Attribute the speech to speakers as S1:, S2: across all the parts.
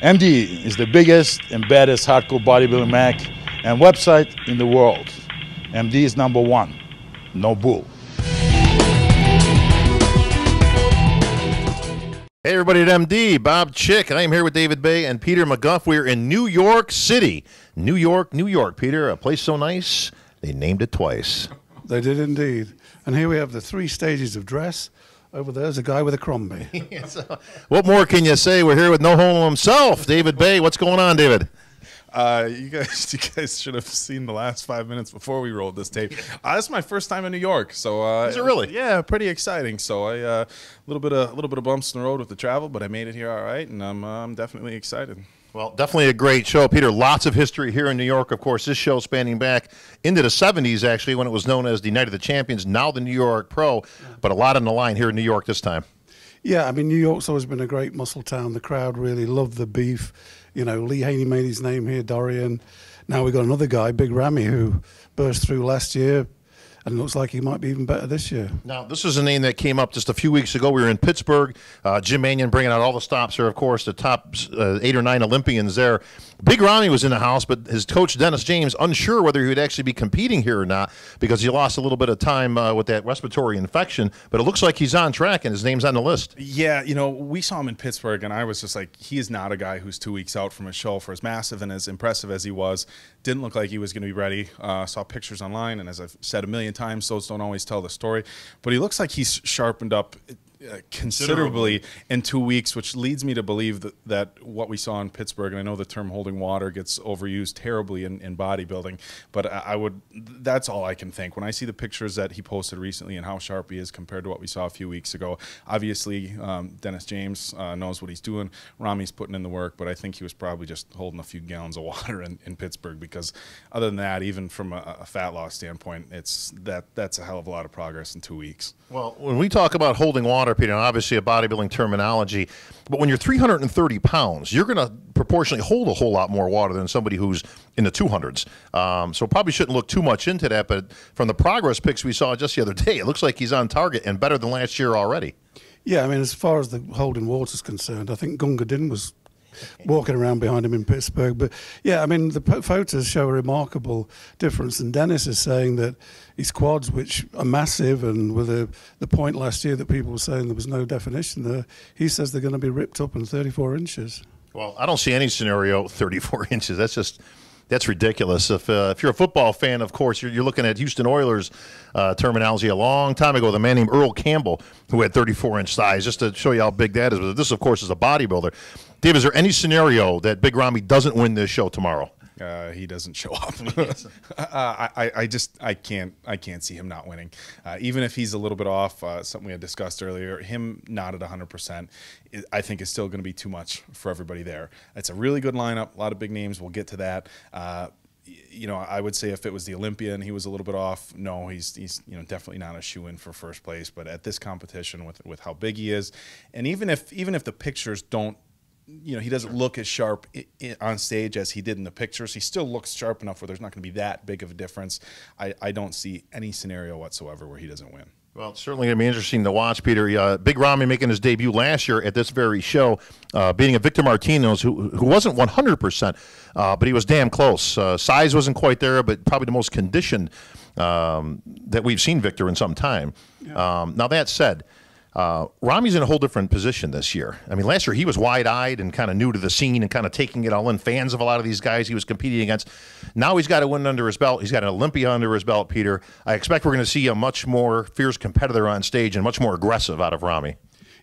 S1: MD is the biggest and baddest hardcore bodybuilding mag and website in the world. MD is #1, no bull.
S2: Hey everybody at MD, Bob Chick, and I am here with David Baye and Peter McGough. We're in New York City. New York, Peter, a place so nice, they named it twice.
S3: They did indeed. And here we have the 3 stages of dress. Over there's a guy with a Crombie.
S2: What more can you say? We're here with No Homo himself, David Baye. What's going on, David?
S4: You guys should have seen the last 5 minutes before we rolled this tape. This is my first time in New York, so
S2: is it really?
S4: Yeah, pretty exciting. So a little bit of bumps in the road with the travel, but I made it here all right, and I'm definitely excited.
S2: Well, definitely a great show, Peter. Lots of history here in New York. Of course, this show spanning back into the 70s, actually, when it was known as the Night of the Champions, now the New York Pro, but a lot on the line here in New York this time.
S3: Yeah, I mean, New York's always been a great muscle town. The crowd really loved the beef. You know, Lee Haney made his name here, Dorian. Now we've got another guy, Big Ramy, who burst through last year and looks like he might be even better this year.
S2: Now, this is a name that came up just a few weeks ago. We were in Pittsburgh. Jim Mannion bringing out all the stops there, of course, the top 8 or 9 Olympians there. Big Ramy was in the house, but his coach, Dennis James, unsure whether he would actually be competing here or not because he lost a little bit of time with that respiratory infection. But it looks like he's on track, and his name's on the list.
S4: Yeah, you know, we saw him in Pittsburgh, and I was just like, he is not a guy who's 2 weeks out from a show. For as massive and as impressive as he was, didn't look like he was going to be ready. Saw pictures online, and as I've said a million times, those don't always tell the story. But he looks like he's sharpened up considerably in 2 weeks, which leads me to believe that what we saw in Pittsburgh, and I know the term holding water gets overused terribly in bodybuilding, but that's all I can think. When I see the pictures that he posted recently and how sharp he is compared to what we saw a few weeks ago, obviously Dennis James knows what he's doing. Ramy's putting in the work, but I think he was probably just holding a few gallons of water in Pittsburgh, because other than that, even from a fat loss standpoint, that's a hell of a lot of progress in 2 weeks.
S2: Well, when we talk about holding water, Peter, and obviously a bodybuilding terminology, but when you're 330 pounds, you're going to proportionally hold a whole lot more water than somebody who's in the 200s. So probably shouldn't look too much into that, but from the progress pics we saw just the other day, it looks like he's on target and better than last year already.
S3: Yeah, I mean, as far as the holding water is concerned, I think Gunga Din was walking around behind him in Pittsburgh. But yeah, I mean, the photos show a remarkable difference, and Dennis is saying that his quads, which are massive, and with the point last year that people were saying there was no definition there, he says they're going to be ripped up in 34 inches.
S2: Well, I don't see any scenario 34 inches. That's ridiculous. If you're a football fan, of course, you're looking at Houston Oilers terminology a long time ago, the man named Earl Campbell, who had 34-inch thighs, just to show you how big that is. But this, of course, is a bodybuilder. Dave, is there any scenario that Big Ramy doesn't win this show tomorrow?
S4: He doesn't show up. I can't see him not winning. Even if he's a little bit off, something we had discussed earlier, him not at 100%, I think is still going to be too much for everybody there. It's a really good lineup, a lot of big names. We'll get to that. You know, I would say if it was the Olympia and he was a little bit off, no, he's you know, definitely not a shoo-in for first place. But at this competition, with how big he is, and even if the pictures don't, you know, he doesn't look as sharp on stage as he did in the pictures, he still looks sharp enough where there's not going to be that big of a difference. I don't see any scenario whatsoever where he doesn't win. Well,
S2: it's certainly going to be interesting to watch, Peter. Big Ramy making his debut last year at this very show, beating a Victor Martinez who wasn't 100%, but he was damn close. Size wasn't quite there, but probably the most conditioned that we've seen Victor in some time. Yeah. Now, that said, Ramy's in a whole different position this year. I mean, last year he was wide-eyed and kind of new to the scene and kind of taking it all in, fans of a lot of these guys he was competing against. Now he's got a win under his belt. He's got an Olympia under his belt, Peter. I expect we're going to see a much more fierce competitor on stage and much more aggressive out of Ramy.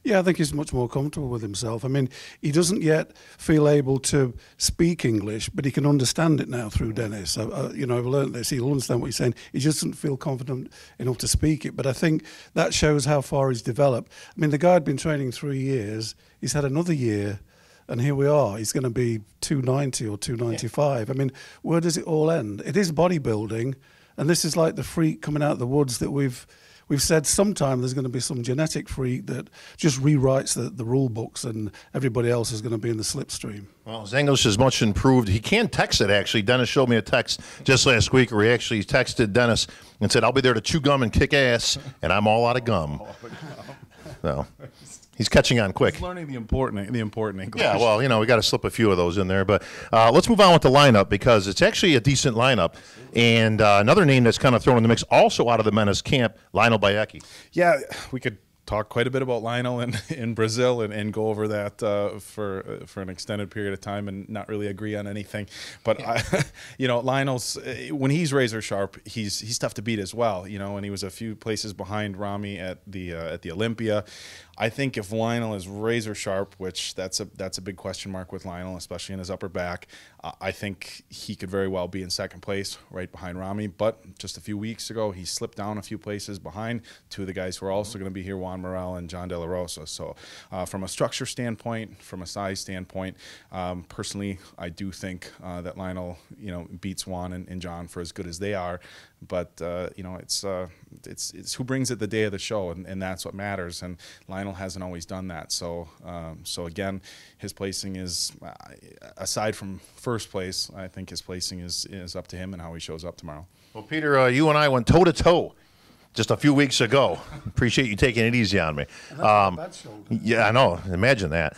S3: Yeah, I think he's much more comfortable with himself. I mean, he doesn't yet feel able to speak English, but he can understand it now through Dennis. You know, I've learned this. He'll understand what he's saying. He just doesn't feel confident enough to speak it. But I think that shows how far he's developed. I mean, the guy had been training 3 years. He's had another year, and here we are. He's going to be 290 or 295. Yeah. I mean, where does it all end? It is bodybuilding, and this is like the freak coming out of the woods that we've said sometime there's going to be some genetic freak that just rewrites the rule books and everybody else is going to be in the slipstream.
S2: Well, his English is much improved. He can text it, actually. Dennis showed me a text just last week where he actually texted Dennis and said, "I'll be there to chew gum and kick ass, and I'm all out of gum." So He's catching on quick.
S4: He's learning the important English.
S2: Yeah, well, you know, we got to slip a few of those in there. But let's move on with the lineup because it's actually a decent lineup. And another name that's kind of thrown in the mix also out of the Menace camp, Lionel Baye.
S4: Yeah, we could talk quite a bit about Lionel in Brazil and go over that for an extended period of time and not really agree on anything. But you know, Lionel's when he's razor sharp, he's tough to beat as well. You know, and he was a few places behind Rami at the Olympia. I think if Lionel is razor sharp, which that's a big question mark with Lionel, especially in his upper back, I think he could very well be in second place right behind Rami. But just a few weeks ago, he slipped down a few places behind two of the guys who are also going to be here, Juan Morel and John De La Rosa. So from a structure standpoint, from a size standpoint, personally, I do think that Lionel, you know, beats Juan and John for as good as they are. But you know, it's who brings it the day of the show, and that's what matters. And Lionel hasn't always done that. So so again, his placing is aside from first place, I think his placing is up to him and how he shows up tomorrow.
S2: Well, Peter, you and I went toe to toe just a few weeks ago. Appreciate you taking it easy on me. Yeah, I know. Imagine that.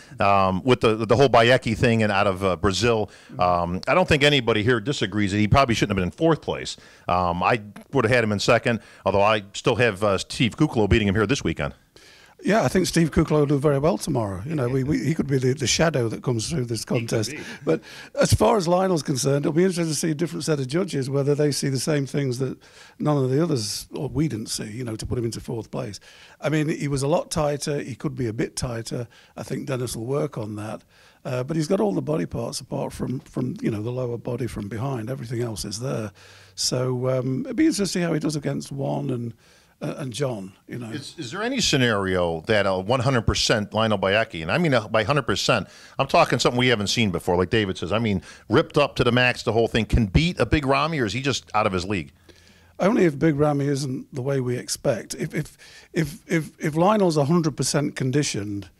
S2: With the whole Baye thing and out of Brazil, I don't think anybody here disagrees that he probably shouldn't have been in fourth place. I would have had him in second, although I still have Steve Cicherillo beating him here this weekend.
S3: Yeah, I think Steve Cicherillo will do very well tomorrow. You know, he could be the shadow that comes through this contest. But as far as Lionel's concerned, it'll be interesting to see a different set of judges, whether they see the same things that none of the others, or we didn't see, you know, to put him into fourth place. I mean, he was a lot tighter. He could be a bit tighter. I think Dennis will work on that. But he's got all the body parts apart from you know, the lower body from behind. Everything else is there. So it'll be interesting to see how he does against Juan and John, you know.
S2: Is there any scenario that a 100% Lionel Baye, and I mean by 100%, I'm talking something we haven't seen before, like David says, I mean ripped up to the max, the whole thing, can beat a big Rami, or is he just out of his league?
S3: Only if Big Rami isn't the way we expect. If Lionel's 100% conditioned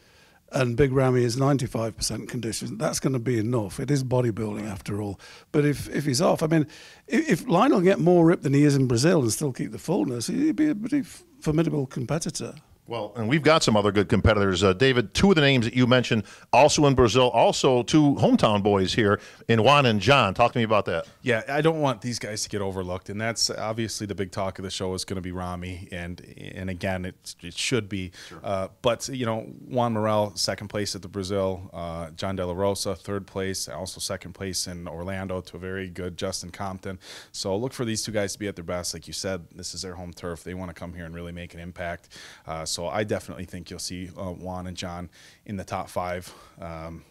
S3: and Big Rami is 95% conditioned, that's going to be enough. It is bodybuilding after all. But if he's off, I mean, if Lionel get more ripped than he is in Brazil and still keep the fullness, he'd be a pretty formidable competitor.
S2: Well, and we've got some other good competitors. David, two of the names that you mentioned, also in Brazil, also two hometown boys here in Juan and John. Talk to me about that.
S4: Yeah, I don't want these guys to get overlooked, and that's obviously the big talk of the show is going to be Rami, and again, it should be. Sure. But, you know, Juan Morel, second place at the Brazil. John De La Rosa, third place, also second place in Orlando to a very good Justin Compton. So look for these two guys to be at their best. Like you said, this is their home turf. They want to come here and really make an impact. So I definitely think you'll see Juan and John in the top five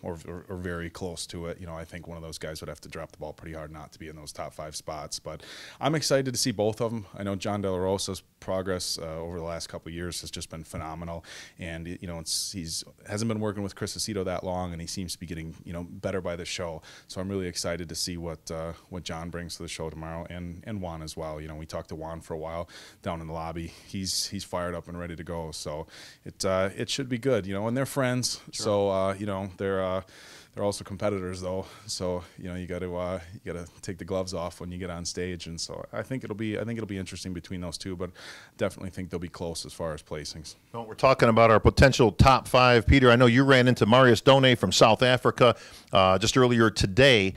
S4: or very close to it. You know, I think one of those guys would have to drop the ball pretty hard not to be in those top five spots. But I'm excited to see both of them. I know John De La Rosa's progress over the last couple of years has just been phenomenal. And, you know, he's hasn't been working with Chris Aceto that long, and he seems to be getting, you know, better by the show. So I'm really excited to see what John brings to the show tomorrow, and Juan as well. You know, we talked to Juan for a while down in the lobby. He's fired up and ready to go. So it should be good, you know, and they're friends. Sure. So you know, they're also competitors though. So you know, you got to take the gloves off when you get on stage, and so I think it'll be interesting between those two, but definitely think they'll be close as far as placings.
S2: Well, we're talking about our potential top five. Peter, I know you ran into Marius Done from South Africa just earlier today.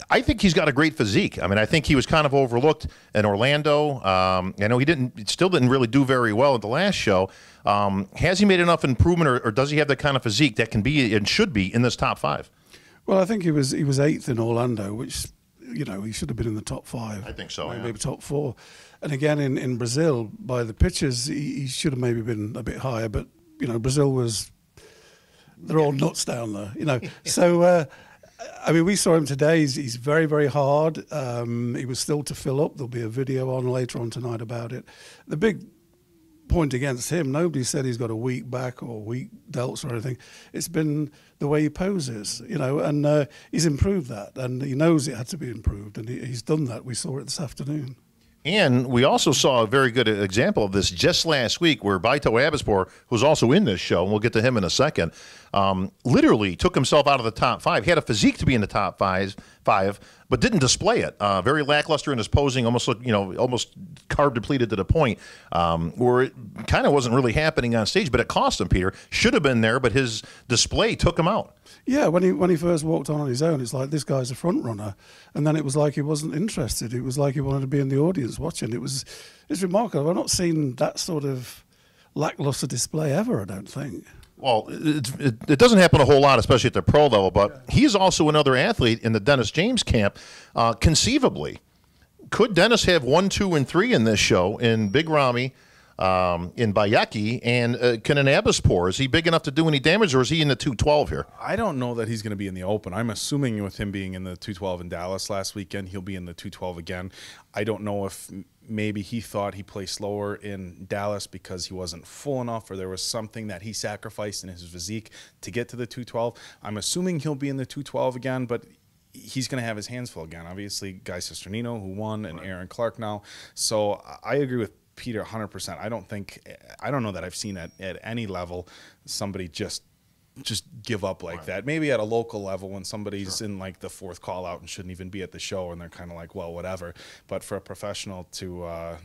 S2: I think he's got a great physique. I mean, I think he was kind of overlooked in Orlando. I know he still didn't really do very well at the last show. Has he made enough improvement, or does he have that kind of physique that can be and should be in this top five?
S3: Well, I think he was 8th in Orlando, which, you know, he should have been in the top 5.
S2: I think so,
S3: maybe top 4. And again, in Brazil, by the pictures, he should have maybe been a bit higher. But, you know, Brazil they're all nuts down there, you know. So, I mean, we saw him today. He's very, very hard. He was still to fill up. There'll be a video on later on tonight about it. The big point against him, nobody said he's got a weak back or weak delts or anything. It's been the way he poses, you know, and he's improved that. And he knows it had to be improved, and he's done that. We saw it this afternoon.
S2: And we also saw a very good example of this just last week where Baye Abbotspour, who's also in this show, and we'll get to him in a second, literally took himself out of the top 5. He had a physique to be in the top five, but didn't display it. Very lackluster in his posing, almost looked, almost carb depleted to the point where it kind of wasn't really happening on stage, but it cost him, Peter. Should have been there, but his display took him out.
S3: Yeah, when he first walked on his own, it's like, this guy's a front runner, and then it was like he wasn't interested. It was like he wanted to be in the audience watching. It's remarkable. I've not seen that sort of lackluster display ever, I don't think.
S2: Well, it doesn't happen a whole lot, especially at the pro level, but he's also another athlete in the Dennis James camp. Conceivably, could Dennis have 1, 2, and 3 in this show in Big Ramy, in Baye, and can an Abbotspour, is he big enough to do any damage, or is he in the 212 here?
S4: I don't know that he's going to be in the open. I'm assuming with him being in the 212 in Dallas last weekend, he'll be in the 212 again. I don't know if maybe he thought he played slower in Dallas because he wasn't full enough, or there was something that he sacrificed in his physique to get to the 212. I'm assuming he'll be in the 212 again, but he's going to have his hands full again. Obviously, Guy Cicherillo, who won, and Aaron Clark now. So I agree with Peter 100%. I don't know that I've seen at any level somebody just give up like that. Maybe at a local level when somebody's in like the 4th call out and shouldn't even be at the show, and they're kind of like, well, whatever. But for a professional to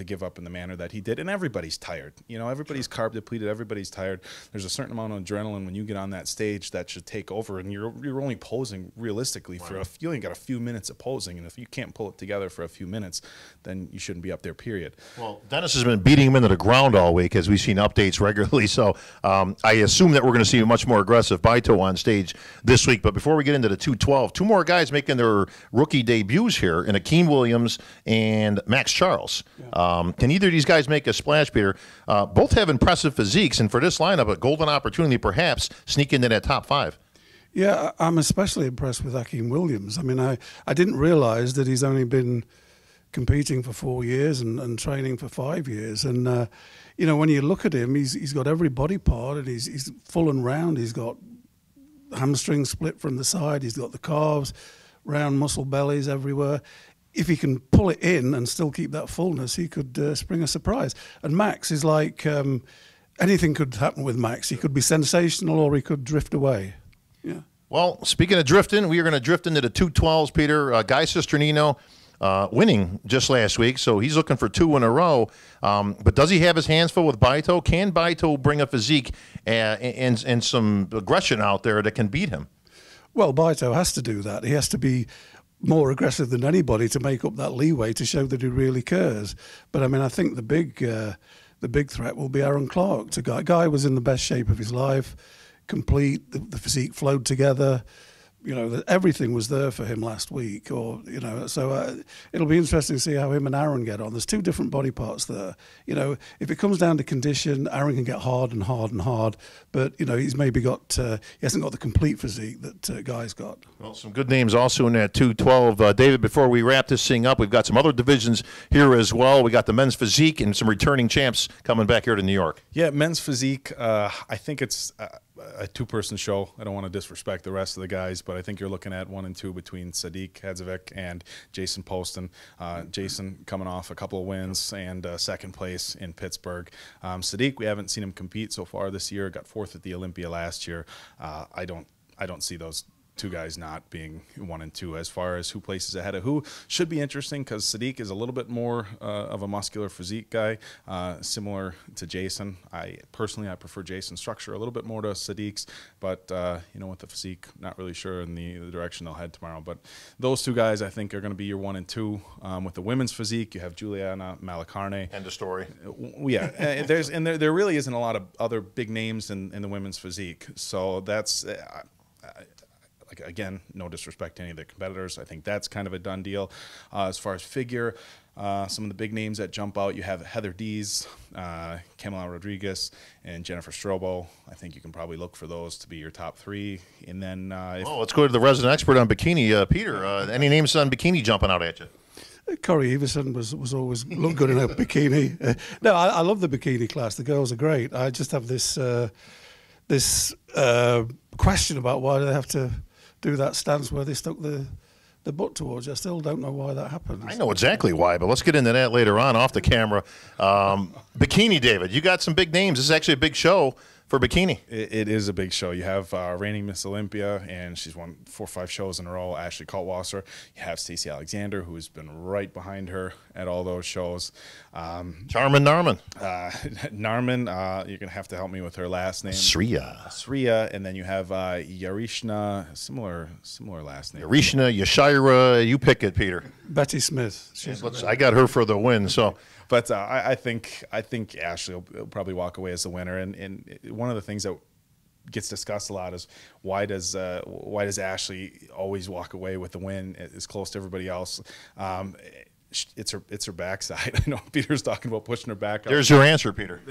S4: give up in the manner that he did, and everybody's tired. Everybody's carb depleted. Everybody's tired. There's a certain amount of adrenaline when you get on that stage that should take over, and you're only posing realistically for you only got a few minutes of posing, and if you can't pull it together for a few minutes, then you shouldn't be up there. Period.
S2: Well, Dennis has been beating him into the ground all week, as we've seen updates regularly. So I assume that we're going to see a much more aggressive Baye on stage this week. But before we get into the 212, 2 more guys making their rookie debuts here in Akeem Williams and Max Charles. Yeah. Can either of these guys make a splash, Peter? Both have impressive physiques, and for this lineup, a golden opportunity perhaps sneak into that top 5.
S3: Yeah, I'm especially impressed with Akeem Williams. I mean, I didn't realize that he's only been competing for 4 years and training for 5 years. And, when you look at him, he's got every body part, and he's full and round. He's got hamstring split from the side. He's got the calves, round muscle bellies everywhere. If he can pull it in and still keep that fullness, he could spring a surprise. And Max is like, anything could happen with Max. He could be sensational, or he could drift away. Yeah.
S2: Well, speaking of drifting, we are going to drift into the 212s, Peter. Guy Cicherillo winning just last week, so he's looking for 2 in a row. But does he have his hands full with Baye? Can Baye bring a physique and some aggression out there that can beat him?
S3: Well, Baye has to do that. He has to be more aggressive than anybody to make up that leeway to show that he really cares. But I mean, I think the big threat will be Aaron Clark. Guy was in the best shape of his life, complete. The physique flowed together. Everything was there for him last week, so it'll be interesting to see how him and Aaron get on. There's 2 different body parts there. If it comes down to condition, Aaron can get hard and hard and hard, but he's maybe got he hasn't got the complete physique that Guy's got.
S2: Well, some good names also in that 212. David, before we wrap this thing up, we've got some other divisions here as well. We got the men's physique and some returning champs coming back here to New York.
S4: Yeah, men's physique. I think it's a 2-person show. I don't want to disrespect the rest of the guys, but I think you're looking at 1 and 2 between Sadiq Hadzovic and Jason Poston. Jason coming off a couple of wins and 2nd place in Pittsburgh. Sadiq, we haven't seen him compete so far this year. Got 4th at the Olympia last year. I don't see those 2 guys not being 1 and 2. As far as who places ahead of who, should be interesting because Sadiq is a little bit more of a muscular physique guy, similar to Jason. I prefer Jason's structure a little bit more to Sadiq's, but with the physique, not really sure in the direction they'll head tomorrow. But those 2 guys, I think, are going to be your 1 and 2. With the women's physique, you have Juliana Malacarne.
S2: End of story.
S4: Yeah, there really isn't a lot of other big names in the women's physique, so that's. Again, no disrespect to any of the competitors. I think that's kind of a done deal. As far as figure, some of the big names that jump out, you have Heather Dees, Camila Rodriguez, and Jennifer Strobo. I think you can probably look for those to be your top 3. And then,
S2: let's go to the resident expert on bikini, Peter. Any names on bikini jumping out at you?
S3: Corey Everson was always looked good in a bikini. No, I love the bikini class. The girls are great. I just have this question about why they have to do that stance where they stuck the the butt towards you. I still don't know why that happens.
S2: I know exactly why, but let's get into that later on off the camera. Bikini, David, you got some big names. This is actually a big show for bikini.
S4: It is a big show. You have reigning Miss Olympia, and she's won 4 or 5 shows in a row, Ashley Kaltwasser. You have Stacey Alexander, who's been right behind her at all those shows.
S2: Charmin Narman.
S4: Narman, you're going to have to help me with her last name.
S2: Sriya,
S4: and then you have Yarishna, similar last name.
S2: Yarishna, Yashira, you pick it, Peter.
S3: Betty Smith.
S2: I got her for the win, so...
S4: But I think Ashley will probably walk away as the winner. And one of the things that gets discussed a lot is why does Ashley always walk away with the win as close to everybody else? It's her backside. I know Peter's talking about pushing her back up.
S2: There's your answer, Peter.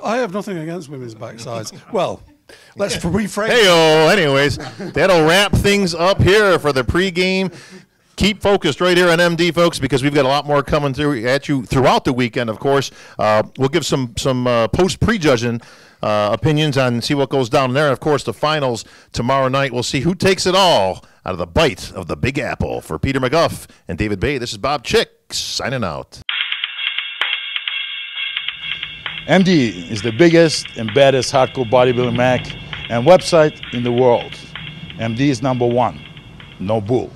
S3: I have nothing against women's backsides. Well, let's rephrase.
S2: Hey-oh, anyways, that'll wrap things up here for the pregame. Keep focused right here on MD, folks, because we've got a lot more coming through at you throughout the weekend, of course. We'll give some post-prejudging opinions on see what goes down there. And, of course, the finals tomorrow night. We'll see who takes it all out of the bite of the Big Apple. For Peter McGough and David Baye, this is Bob Chick signing out.
S1: MD is the biggest and baddest hardcore bodybuilding mag and website in the world. MD is #1. No bull.